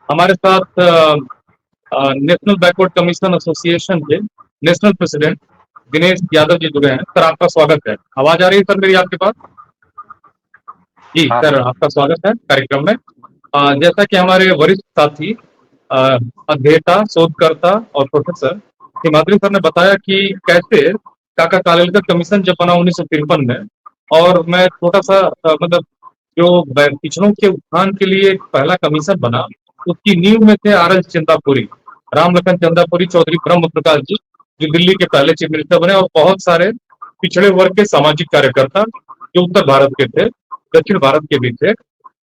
हमारे साथ national backward commission association के नेशनल प्रेसिडेंट दिनेश यादव जी जुड़े हैं। सर, आपका स्वागत है। आवाज आ रही है सर मेरी आपके पास? जी हाँ सर, आपका स्वागत है कार्यक्रम में। जैसा कि हमारे वरिष्ठ साथी अ, अध्येता, शोधकर्ता और प्रोफेसर हिमाद्री सर ने बताया कि कैसे काका कालेलकर कमीशन जब बना 1953 में, और मैं छोटा सा मतलब जो पिछड़ों के उत्थान के लिए एक पहला कमीशन बना, उसकी नींव में थे आर एल चंदापुरी, राम लखन चंदापुरी, चौधरी ब्रह्म प्रकाश जी, जो दिल्ली के पहले चीफ मिनिस्टर बने, और बहुत सारे पिछड़े वर्ग के सामाजिक कार्यकर्ता जो उत्तर भारत के थे, दक्षिण भारत के भी थे।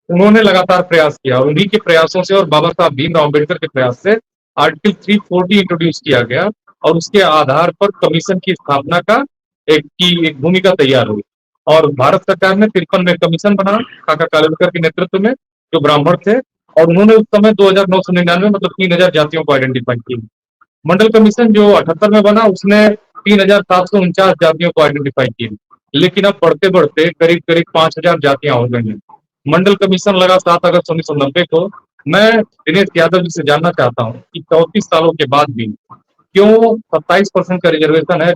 उन्होंने लगातार प्रयास किया और उन्हीं के प्रयासों से और बाबा साहब भीमराव अम्बेडकर के प्रयास से आर्टिकल 340 इंट्रोड्यूस किया गया, और उसके आधार पर कमीशन की स्थापना का एक भूमिका तैयार हुई। और भारत सरकार ने 53 में कमीशन बना काका कालेलकर के नेतृत्व में, जो ब्राह्मण थे, और उन्होंने उस समय 2999 मतलब 3000 जातियों को आइडेंटिफाई की। मंडल कमीशन जो 78 में बना, उसने 3749 जातियों को आइडेंटिफाई की, लेकिन अब बढ़ते बढ़ते करीब करीब 5000 जातियां हो गई हैं। मंडल कमीशन लगा 7 अगस्त 1990 को। मैं दिनेश यादव जी से जानना चाहता हूँ कि 34 सालों के बाद भी क्यों 27% का रिजर्वेशन है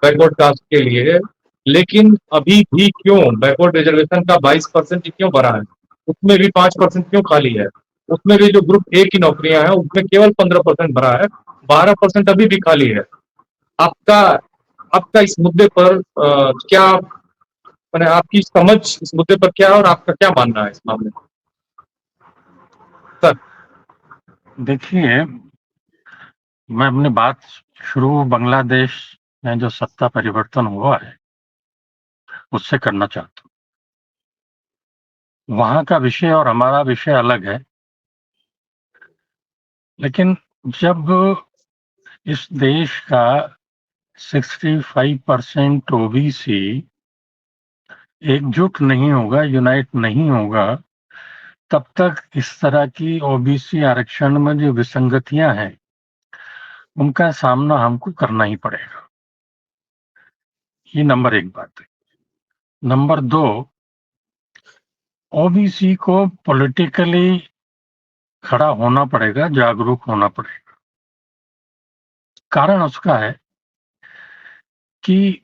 बैकवर्ड कास्ट के लिए, लेकिन अभी भी क्यों बैकवर्ड रिजर्वेशन का 22% क्यों बढ़ा है, उसमें भी 5% क्यों खाली है, उसमें भी जो ग्रुप ए की नौकरियां हैं उसमें केवल 15% भरा है, 12% अभी भी खाली है। आपका आपका इस मुद्दे पर क्या मैंने आपकी समझ इस मुद्दे पर क्या है और आपका क्या मानना है इस मामले में सर? देखिए, मैं अपनी बात शुरू बांग्लादेश में जो सत्ता परिवर्तन हुआ है उससे करना चाहता हूँ। वहां का विषय और हमारा विषय अलग है, लेकिन जब इस देश का 65% ओबीसी एकजुट नहीं होगा, यूनाइट नहीं होगा, तब तक इस तरह की ओबीसी आरक्षण में जो विसंगतियां हैं उनका सामना हमको करना ही पड़ेगा। ये नंबर एक बात है। नंबर दो, ओबीसी को पॉलिटिकली खड़ा होना पड़ेगा, जागरूक होना पड़ेगा। कारण उसका है कि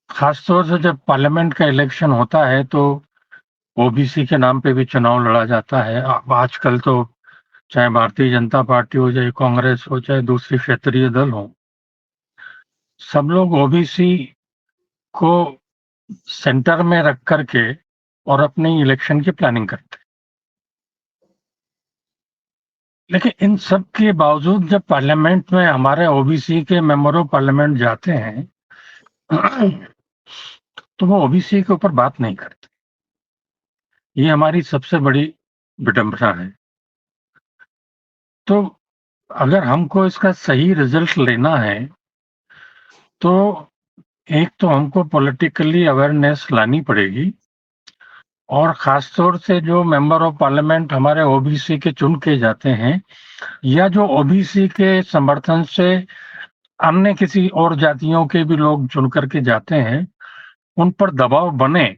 खासतौर से जब पार्लियामेंट का इलेक्शन होता है तो ओबीसी के नाम पे भी चुनाव लड़ा जाता है। अब आजकल तो चाहे भारतीय जनता पार्टी हो, चाहे कांग्रेस हो, चाहे दूसरी क्षेत्रीय दल हो, सब लोग ओबीसी को सेंटर में रख करके और अपने इलेक्शन की प्लानिंग करते हैं। लेकिन इन सब के बावजूद जब पार्लियामेंट में हमारे ओबीसी के मेंबर ऑफ पार्लियामेंट जाते हैं तो वो ओबीसी के ऊपर बात नहीं करते। ये हमारी सबसे बड़ी विडंबना है। तो अगर हमको इसका सही रिजल्ट लेना है तो एक तो हमको पॉलिटिकली अवेयरनेस लानी पड़ेगी, और खासतौर से जो मेंबर ऑफ पार्लियामेंट हमारे ओबीसी के चुन के जाते हैं या जो ओबीसी के समर्थन से अन्य किसी और जातियों के भी लोग चुन करके जाते हैं, उन पर दबाव बने,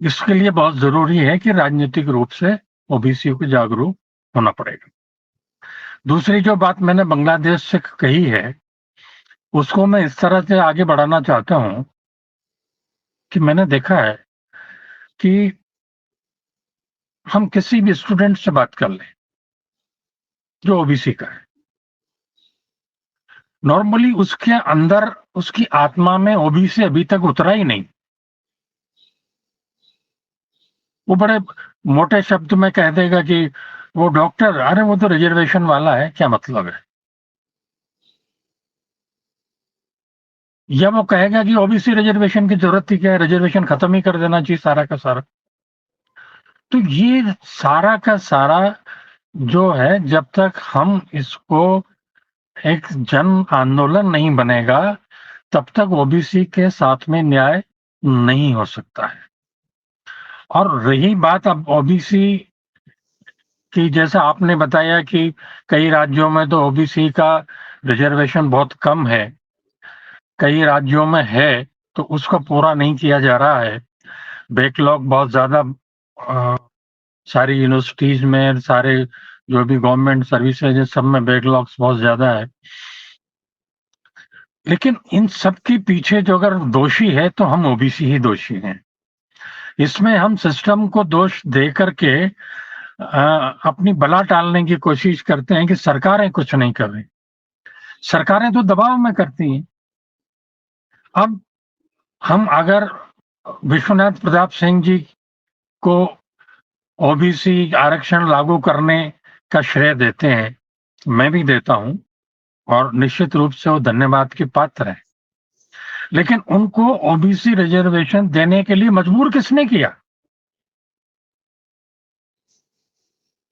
इसके लिए बहुत जरूरी है कि राजनीतिक रूप से ओबीसी को जागरूक होना पड़ेगा। दूसरी जो बात मैंने बांग्लादेश से कही है उसको मैं इस तरह से आगे बढ़ाना चाहता हूं कि मैंने देखा है कि हम किसी भी स्टूडेंट से बात कर लें जो ओबीसी का है, नॉर्मली उसके अंदर, उसकी आत्मा में ओबीसी अभी तक उतरा ही नहीं। वो बड़े मोटे शब्द में कह देगा कि वो डॉक्टर, अरे वो तो रिजर्वेशन वाला है, क्या मतलब है। या वो कहेगा कि ओबीसी रिजर्वेशन की जरूरत थी क्या, रिजर्वेशन खत्म ही कर देना चाहिए सारा का सारा। तो ये सारा का सारा जो है, जब तक हम इसको एक जन आंदोलन नहीं बनेगा तब तक ओबीसी के साथ में न्याय नहीं हो सकता है। और रही बात अब ओबीसी की, जैसा आपने बताया कि कई राज्यों में तो ओबीसी का रिजर्वेशन बहुत कम है, कई राज्यों में है तो उसको पूरा नहीं किया जा रहा है, बैकलॉग बहुत ज्यादा सारी यूनिवर्सिटीज में, सारे जो भी गवर्नमेंट सर्विसेज है, सब में बैकलॉग्स बहुत ज्यादा है। लेकिन इन सब के पीछे जो अगर दोषी है तो हम ओबीसी ही दोषी हैं। इसमें हम सिस्टम को दोष दे करके अपनी बला टालने की कोशिश करते हैं कि सरकारें कुछ नहीं कर रही। सरकारें तो दबाव में करती हैं। अब हम अगर विश्वनाथ प्रताप सिंह जी को ओबीसी आरक्षण लागू करने का श्रेय देते हैं, मैं भी देता हूं, और निश्चित रूप से वो धन्यवाद के पात्र है। लेकिन उनको ओबीसी रिजर्वेशन देने के लिए मजबूर किसने किया?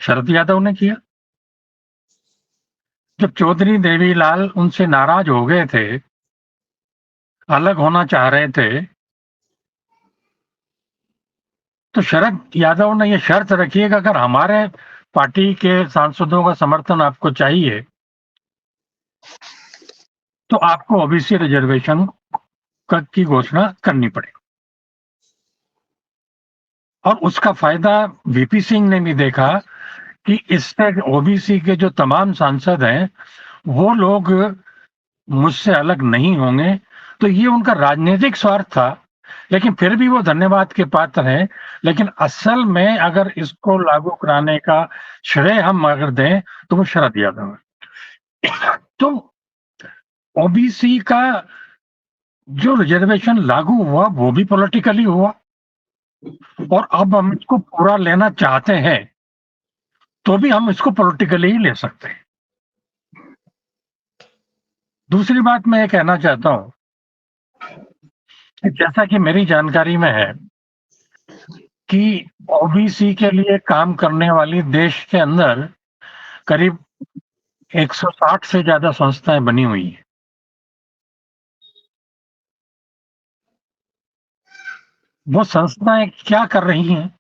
शरद यादव ने किया। जब चौधरी देवीलाल उनसे नाराज हो गए थे, अलग होना चाह रहे थे, तो शरद यादव ने यह शर्त रखी है कि अगर हमारे पार्टी के सांसदों का समर्थन आपको चाहिए तो आपको ओबीसी रिजर्वेशन की घोषणा करनी पड़ेगी। और उसका फायदा वीपी सिंह ने भी देखा कि इससे ओबीसी के जो तमाम सांसद हैं वो लोग मुझसे अलग नहीं होंगे। तो ये उनका राजनीतिक स्वार्थ था, लेकिन फिर भी वो धन्यवाद के पात्र हैं। लेकिन असल में अगर इसको लागू कराने का श्रेय हम अगर दें तो वो शरद यादव है। तो ओबीसी का जो रिजर्वेशन लागू हुआ वो भी पॉलिटिकली हुआ, और अब हम इसको पूरा लेना चाहते हैं तो भी हम इसको पॉलिटिकली ही ले सकते हैं। दूसरी बात मैं ये कहना चाहता हूं कि जैसा कि मेरी जानकारी में है कि ओबीसी के लिए काम करने वाली देश के अंदर करीब 160 से ज्यादा संस्थाएं बनी हुई हैं। वो संस्थाएं क्या कर रही हैं,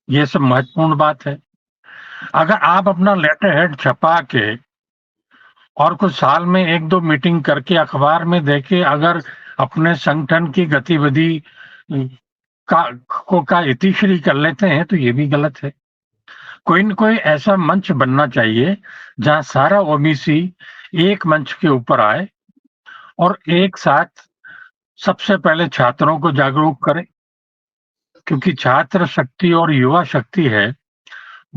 ये सब महत्वपूर्ण बात है। अगर आप अपना लेटर हेड छपा के और कुछ साल में 1-2 मीटिंग करके अखबार में देके अगर अपने संगठन की गतिविधि का इतिश्री कर लेते हैं तो ये भी गलत है। कोई न कोई ऐसा मंच बनना चाहिए जहां सारा ओबीसी एक मंच के ऊपर आए और एक साथ सबसे पहले छात्रों को जागरूक करें, क्योंकि छात्र शक्ति और युवा शक्ति है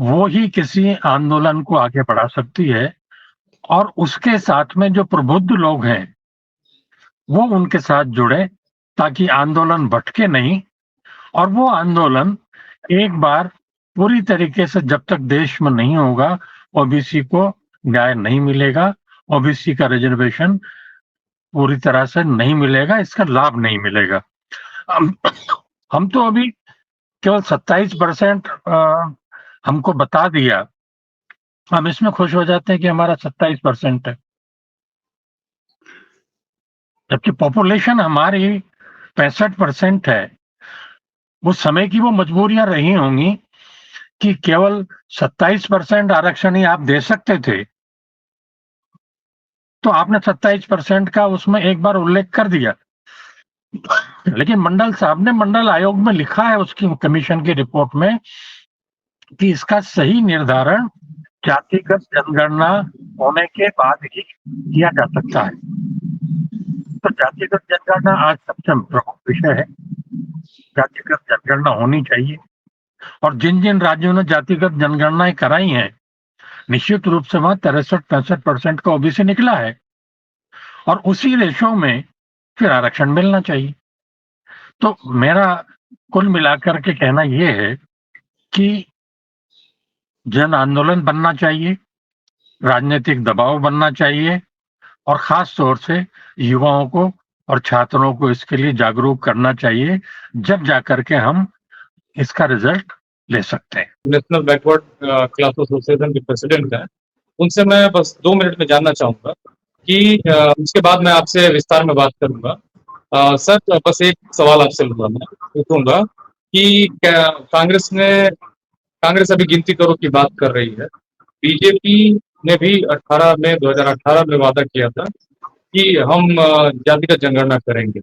वो ही किसी आंदोलन को आगे बढ़ा सकती है। और उसके साथ में जो प्रबुद्ध लोग हैं वो उनके साथ जुड़े ताकि आंदोलन भटके नहीं, और वो आंदोलन एक बार पूरी तरीके से जब तक देश में नहीं होगा ओबीसी को न्याय नहीं मिलेगा, ओबीसी का रिजर्वेशन पूरी तरह से नहीं मिलेगा, इसका लाभ नहीं मिलेगा। हम तो अभी केवल 27% हमको बता दिया, हम इसमें खुश हो जाते हैं कि हमारा 27% है, जबकि पॉपुलेशन हमारी 65% है। उस समय की वो मजबूरियां रही होंगी कि केवल 27% आरक्षण ही आप दे सकते थे, तो आपने 27% का उसमें एक बार उल्लेख कर दिया। लेकिन मंडल साहब ने मंडल आयोग में लिखा है उसकी कमीशन की रिपोर्ट में कि इसका सही निर्धारण जातिगत जनगणना होने के बाद ही किया जा सकता है। तो जातिगत जनगणना आज सबसे प्रमुख विषय है। जातिगत जनगणना होनी चाहिए, और जिन जिन राज्यों ने जातिगत जनगणनाएं कराई हैं निश्चित रूप से वहां 63-65% का ओबीसी निकला है, और उसी रेशो में फिर आरक्षण मिलना चाहिए। तो मेरा कुल मिलाकर के कहना यह है कि जन आंदोलन बनना चाहिए, राजनीतिक दबाव बनना चाहिए, और खास तौर से युवाओं को और छात्रों को इसके लिए जागरूक करना चाहिए, जब जाकर के हम इसका रिजल्ट ले सकते हैं। नेशनल बैकवर्ड क्लास एसोसिएशन के प्रेसिडेंट हैं, उनसे मैं बस 2 मिनट में जानना चाहूंगा कि उसके बाद मैं आपसे विस्तार में बात करूंगा। सर, बस एक सवाल आपसे मैं पूछूंगा कि कांग्रेस अभी गिनती करो की बात कर रही है। बीजेपी ने भी 2018 में वादा किया था कि हम जातिगत जनगणना करेंगे।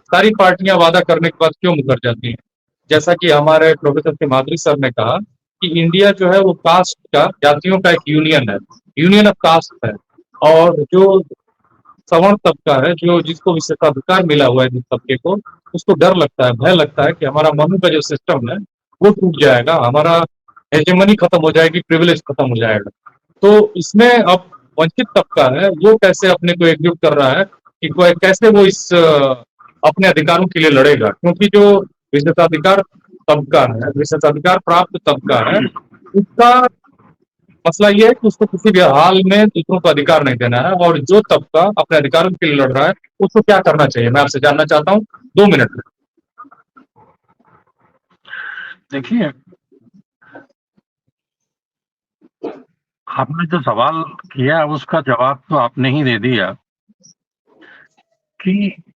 सारी पार्टियां वादा करने के बाद क्यों मुकर जाती हैं? जैसा कि हमारे प्रोफेसर सिमाद्री सर ने कहा कि इंडिया जो है वो कास्ट का, जातियों का एक यूनियन है, यूनियन ऑफ कास्ट है। और जो सवर्ण तबका है, जो जिसको विशेषाधिकार मिला हुआ है जिस तबके को, उसको डर लगता है, भय लगता है कि हमारा मनु का जो सिस्टम है वो टूट जाएगा, हमारा हेजेमनी खत्म हो जाएगी, प्रिविलेज खत्म हो जाएगा। तो इसमें अब वंचित तबका है वो कैसे अपने को एकजुट कर रहा है कि कैसे वो इस अपने अधिकारों के लिए लड़ेगा, क्योंकि जो विशेषाधिकार तबका है, विशेषाधिकार प्राप्त तबका है, उसका मसला ये है कि उसको किसी भी हाल में दूसरों को अधिकार नहीं देना है। और जो तबका अपने अधिकारों के लिए लड़ रहा है उसको क्या करना चाहिए, मैं आपसे जानना चाहता हूँ 2 मिनट में। देखिए, आपने जो सवाल किया उसका जवाब तो आपने ही दे दिया कि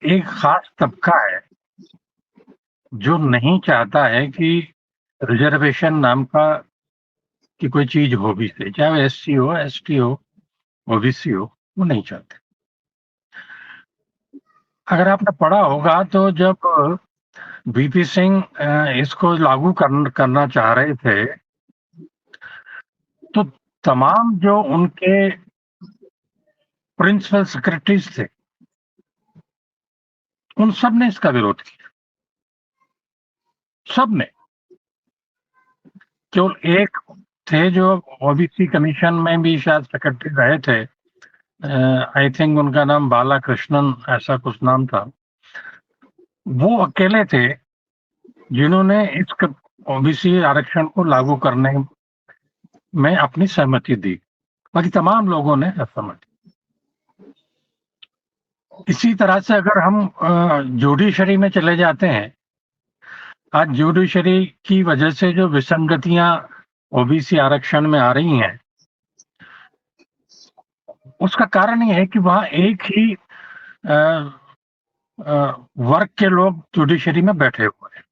एक खास तबका है जो नहीं चाहता है कि रिजर्वेशन नाम का कि कोई चीज हो भी से, चाहे वो एससी हो, एसटी हो, ओबीसी हो, वो नहीं चाहते। अगर आपने पढ़ा होगा तो जब वीपी सिंह इसको लागू करना चाह रहे थे, तो तमाम जो उनके प्रिंसिपल सेक्रेटरीज थे, उन सब ने इसका विरोध किया, सब ने। केवल एक थे जो ओबीसी कमीशन में भी शायद सेक्रेटरी रहे थे, आई थिंक उनका नाम बालाकृष्णन ऐसा कुछ नाम था। वो अकेले थे जिन्होंने इस ओबीसी आरक्षण को लागू करने में अपनी सहमति दी, बाकी तमाम लोगों ने असहमति। इसी तरह से अगर हम जुडिशरी में चले जाते हैं, आज जुडिशरी की वजह से जो विसंगतियां ओबीसी आरक्षण में आ रही हैं, उसका कारण ये है कि वहां एक ही वर्ग के लोग जुडिशरी में बैठे हुए हैं।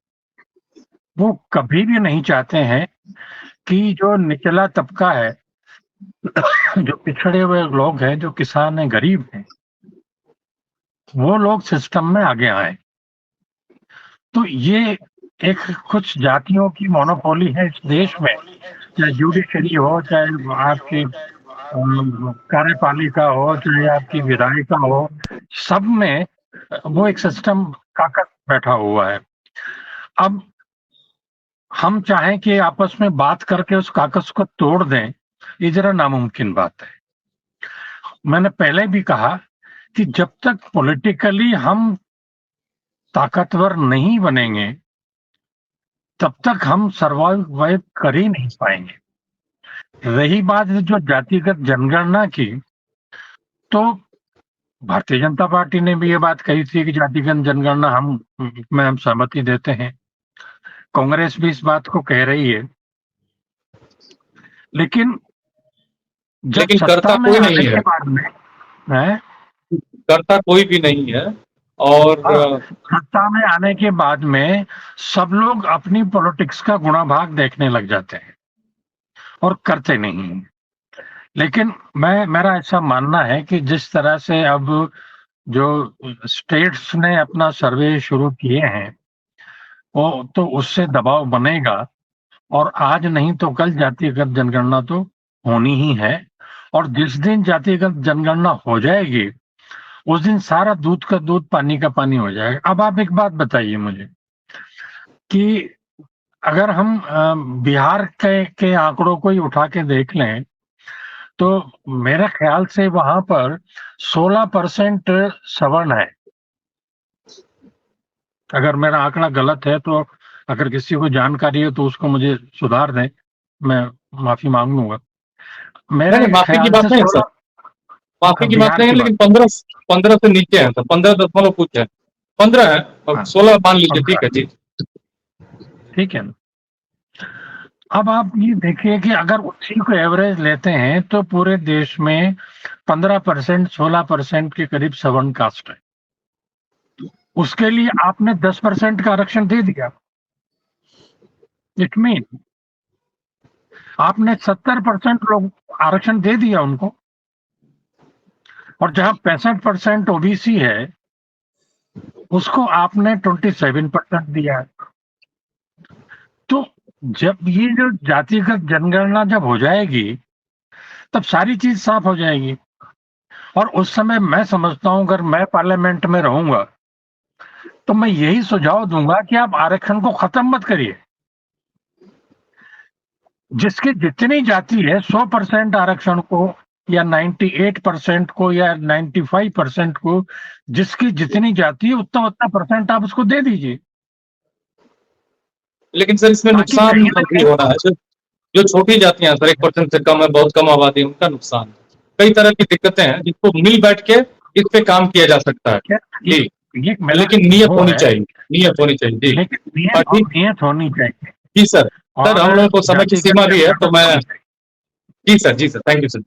वो कभी भी नहीं चाहते हैं कि जो निचला तबका है, जो पिछड़े हुए लोग हैं, जो किसान हैं, गरीब हैं, वो लोग सिस्टम में आगे आए। तो ये एक कुछ जातियों की मोनोपोली है इस देश में, चाहे जुडिशरी हो, चाहे आपकी कार्यपालिका हो, चाहे आपकी विधायिका हो, सब में वो एक सिस्टम ताकत बैठा हुआ है। अब हम चाहें कि आपस में बात करके उस कागज को तोड़ दें, ये जरा नामुमकिन बात है। मैंने पहले भी कहा कि जब तक पॉलिटिकली हम ताकतवर नहीं बनेंगे, तब तक हम सर्वाइव कर ही नहीं पाएंगे। रही बात जो जातिगत जनगणना की, तो भारतीय जनता पार्टी ने भी ये बात कही थी कि जातिगत जनगणना हम सहमति देते हैं। कांग्रेस भी इस बात को कह रही है, लेकिन जब लेकिन सत्ता करता में कोई आने नहीं के है, बाद में है, करता कोई भी नहीं है। और हाँ, सत्ता में आने के बाद में सब लोग अपनी पॉलिटिक्स का गुणाभाग देखने लग जाते हैं और करते नहीं हैं। लेकिन मेरा ऐसा मानना है कि जिस तरह से अब जो स्टेट्स ने अपना सर्वे शुरू किए हैं, वो तो उससे दबाव बनेगा, और आज नहीं तो कल जातिगत जनगणना तो होनी ही है। और जिस दिन जातिगत जनगणना हो जाएगी, उस दिन सारा दूध का दूध, पानी का पानी हो जाएगा। अब आप एक बात बताइए मुझे कि अगर हम बिहार के आंकड़ों को ही उठा के देख लें, तो मेरे ख्याल से वहां पर 16% सवर्ण है। अगर मेरा आंकड़ा गलत है तो अगर किसी को जानकारी है तो उसको मुझे सुधार दें, मैं माफी मांग लूंगा। नहीं मेरे नहीं, माफी की ख्याल बात से नहीं है सर, 16। माफी की बात बिहार नहीं है, की बात। लेकिन 15 से नीचे है सर, 15 दशमलव कुछ है, 15 है, और हाँ, 16 मान लीजिए, 15। ठीक है जी। ठीक है ना। अब आप ये देखिए कि अगर उसी को एवरेज लेते हैं तो पूरे देश में 15%, 16% के करीब सवर्ण कास्ट है। उसके लिए आपने 10% का आरक्षण दे दिया। इट मीन आपने 70% लोग आरक्षण दे दिया उनको, और जहां 65% ओबीसी है, उसको आपने 27% दिया है। तो जब ये जो जातिगत जनगणना जब हो जाएगी तब सारी चीज साफ हो जाएगी। और उस समय मैं समझता हूं अगर मैं पार्लियामेंट में रहूंगा तो मैं यही सुझाव दूंगा कि आप आरक्षण को खत्म मत करिए। जिसकी जितनी जाति है 100% आरक्षण को या 98% को या 95% को, जिसकी जितनी जाति है उतना उतना परसेंट आप उसको दे दीजिए। लेकिन सर इसमें ताकि नुकसान कहीं ना भी कहीं हो रहा है, जो छोटी जातियां सर 1% से कम है, बहुत कम आबादी है, उनका नुकसान है। कई तरह की दिक्कतें हैं जिसको मिल बैठ के इस पे काम किया जा सकता है। ये, जी, ये मेरा लेकिन नियत वो होनी है, चाहिए, नियत होनी चाहिए। जी लेकिन ठीक। नियत होनी चाहिए जी सर, सर हम और लोगों को समय की जातिगत सीमा भी है, तो जनगणना मैं होनी चाहिए। जी सर, जी सर, थैंक यू सर।